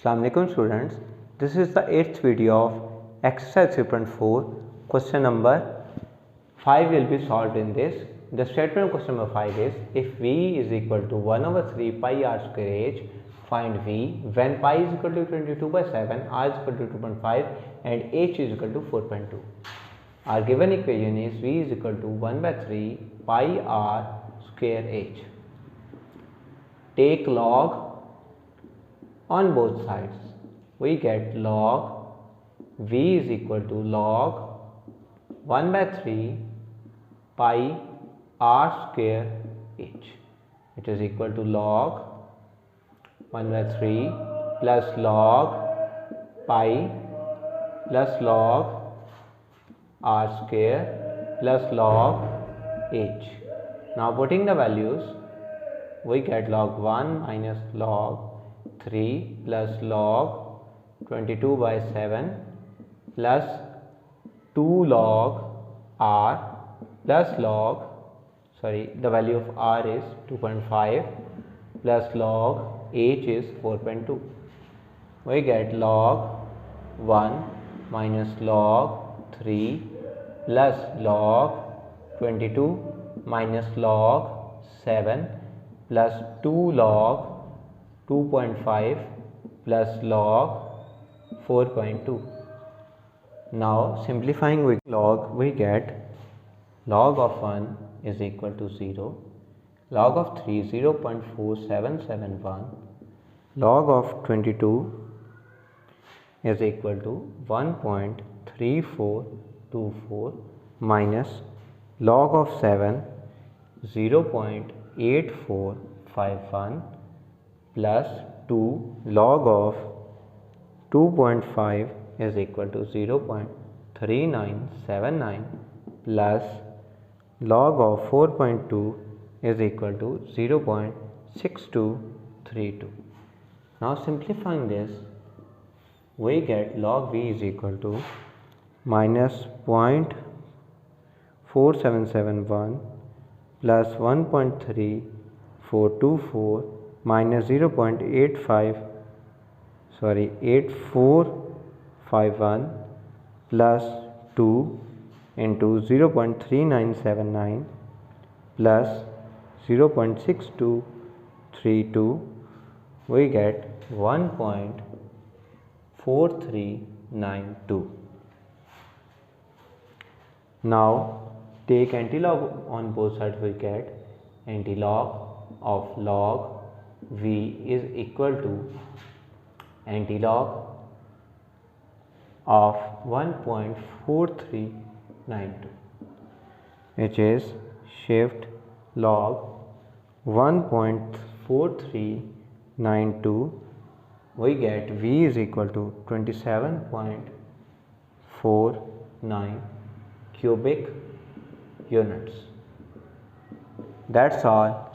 Assalamu alaikum students, this is the 8th video of exercise 3.4. Question number 5 will be solved in this. The statement question number 5 is, if V is equal to 1 over 3 pi r square h, find V when pi is equal to 22/7, r is equal to 2.5 and h is equal to 4.2. Our given equation is V is equal to 1/3 pi r square h. Take log on both sides. We get log V is equal to log 1/3 pi r square h. It is equal to log 1/3 plus log pi plus log r square plus log h. Now putting the values, we get log 1 minus log 3 plus log 22/7 plus 2 log r plus log, the value of r is 2.5 plus log h is 4.2. We get log 1 minus log 3 plus log 22 minus log 7 plus 2 log 2.5 plus log 4.2. Now simplifying with log, we get log of 1 is equal to 0, log of 3 0.4771, log of 22 is equal to 1.3424 minus log of 7 0.8451 plus 2 log of 2.5 is equal to 0.3979 plus log of 4.2 is equal to 0.6232. Now simplifying this, we get log V is equal to minus 0.4771 plus 1.3424 minus 8451 plus 2 into 0.3979 plus 0.6232, we get 1.4392. Now take antilog on both sides, we get antilog of log V is equal to antilog of 1.4392, which is shift log 1.4392. We get V is equal to 27.49 cubic units. That's all.